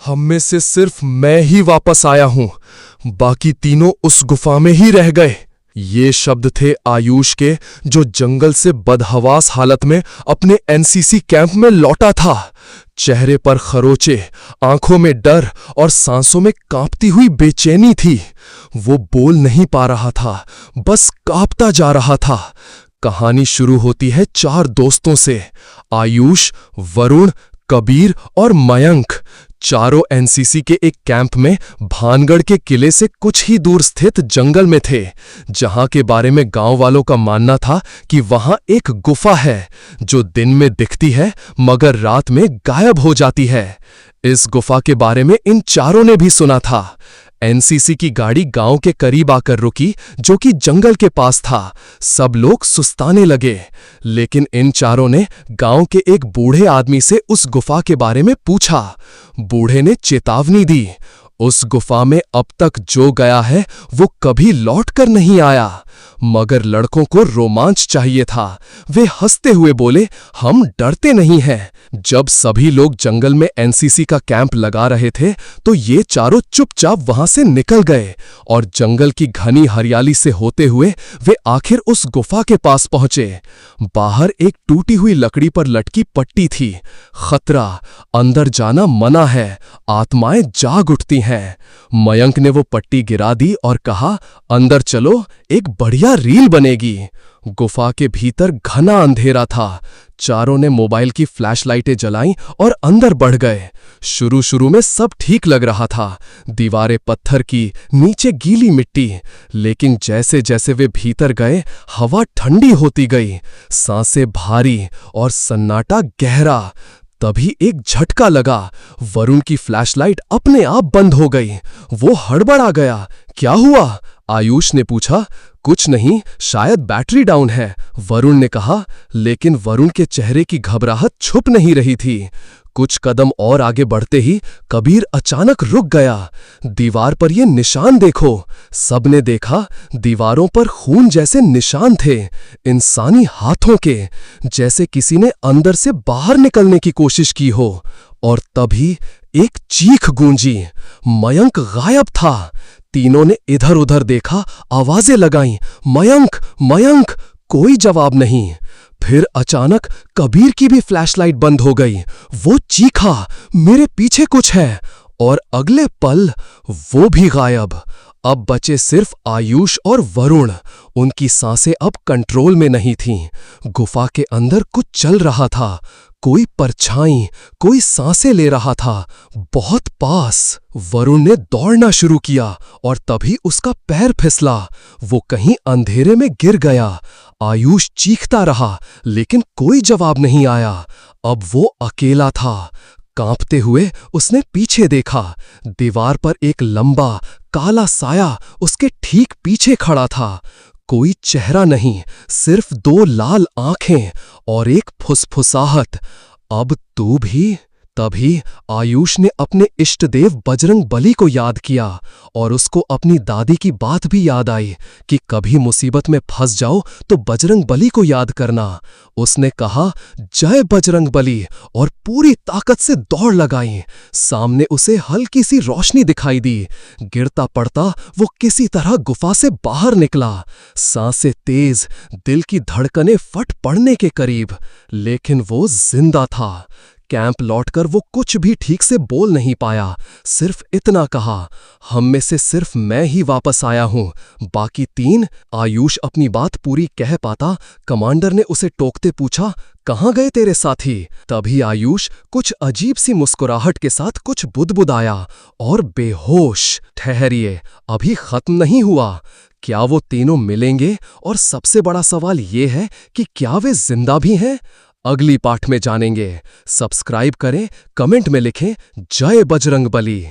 हम में से सिर्फ मैं ही वापस आया हूं, बाकी तीनों उस गुफा में ही रह गए। ये शब्द थे आयुष के, जो जंगल से बदहवास हालत में अपने एनसीसी कैंप में लौटा था। चेहरे पर खरोचे, आंखों में डर और सांसों में कांपती हुई बेचैनी थी। वो बोल नहीं पा रहा था, बस कांपता जा रहा था। कहानी शुरू होती है 4 दोस्तों से, आयुष, वरुण, कबीर और मयंक। चारों एनसीसी के एक कैंप में भानगढ़ के किले से कुछ ही दूर स्थित जंगल में थे, जहां के बारे में गांव वालों का मानना था कि वहां एक गुफा है जो दिन में दिखती है मगर रात में गायब हो जाती है। इस गुफा के बारे में इन चारों ने भी सुना था। एनसीसी की गाड़ी गांव के करीब आकर रुकी, जो कि जंगल के पास था। सब लोग सुस्ताने लगे, लेकिन इन चारों ने गांव के एक बूढ़े आदमी से उस गुफा के बारे में पूछा। बूढ़े ने चेतावनी दी, उस गुफा में अब तक जो गया है वो कभी लौट कर नहीं आया। मगर लड़कों को रोमांच चाहिए था। वे हंसते हुए बोले, हम डरते नहीं हैं। जब सभी लोग जंगल में एनसीसी का कैंप लगा रहे थे तो ये चारों चुपचाप वहां से निकल गए और जंगल की घनी हरियाली से होते हुए वे आखिर उस गुफा के पास पहुंचे। बाहर एक टूटी हुई लकड़ी पर लटकी पट्टी थी, खतरा, अंदर जाना मना है, आत्माएं जाग उठती हैं। मयंक ने वो पट्टी गिरा दी और कहा, अंदर चलो, एक बढ़िया रील बनेगी। गुफा के भीतर घना अंधेरा था। चारों ने मोबाइल की फ्लैशलाइटें जलाईं और अंदर बढ़ गए। शुरू में सब ठीक लग रहा था, दीवारें पत्थर की, नीचे गीली मिट्टी। लेकिन जैसे जैसे वे भीतर गए, हवा ठंडी होती गई, सांसें भारी और सन्नाटा गहरा। तभी एक झटका लगा, वरुण की फ्लैशलाइट अपने आप बंद हो गई। वो हड़बड़ा गया, क्या हुआ? आयुष ने पूछा। कुछ नहीं, शायद बैटरी डाउन है, वरुण ने कहा। लेकिन वरुण के चेहरे की घबराहट छुप नहीं रही थी। कुछ कदम और आगे बढ़ते ही कबीर अचानक रुक गया। दीवार पर ये निशान देखो। सबने देखा, दीवारों पर खून जैसे निशान थे, इंसानी हाथों के, जैसे किसी ने अंदर से बाहर निकलने की कोशिश की हो। और तभी एक चीख गूंजी। मयंक गायब था। तीनों ने इधर उधर देखा, आवाजें लगाईं, मयंक, मयंक। कोई जवाब नहीं। फिर अचानक कबीर की भी फ्लैशलाइट बंद हो गई। वो चीखा, मेरे पीछे कुछ है। और अगले पल वो भी गायब। अब बचे सिर्फ आयुष और वरुण। उनकी सांसें अब कंट्रोल में नहीं थीं। गुफा के अंदर कुछ चल रहा था, कोई परछाई, कोई सांसें ले रहा था, बहुत पास। वरुण ने दौड़ना शुरू किया और तभी उसका पैर फिसला। वो कहीं अंधेरे में गिर गया। आयुष चीखता रहा, लेकिन कोई जवाब नहीं आया। अब वो अकेला था। कांपते हुए उसने पीछे देखा। दीवार पर एक लंबा काला साया उसके ठीक पीछे खड़ा था। कोई चेहरा नहीं, सिर्फ 2 लाल आंखें और एक फुसफुसाहट, अब तू भी? तभी आयुष ने अपने इष्टदेव बजरंग बली को याद किया और उसको अपनी दादी की बात भी याद आई कि कभी मुसीबत में फंस जाओ तो बजरंग बली को याद करना। उसने कहा, जय बजरंग बली, और पूरी ताकत से दौड़ लगाई। सामने उसे हल्की सी रोशनी दिखाई दी। गिरता पड़ता वो किसी तरह गुफा से बाहर निकला। सांसें तेज, दिल की धड़कनें फट पड़ने के करीब, लेकिन वो जिंदा था। कैंप लौटकर वो कुछ भी ठीक से बोल नहीं पाया, सिर्फ इतना कहा, हम में से सिर्फ मैं ही वापस आया हूं, बाकी 3। आयुष अपनी बात पूरी कह पाता, कमांडर ने उसे टोकते पूछा, कहाँ गए तेरे साथी? तभी आयुष कुछ अजीब सी मुस्कुराहट के साथ कुछ बुदबुदाया और बेहोश, ठहरिए, अभी खत्म नहीं हुआ। क्या वो तीनों मिलेंगे? और सबसे बड़ा सवाल ये है कि क्या वे जिंदा भी हैं? अगली पाठ में जानेंगे। सब्सक्राइब करें, कमेंट में लिखें, जय बजरंग बली।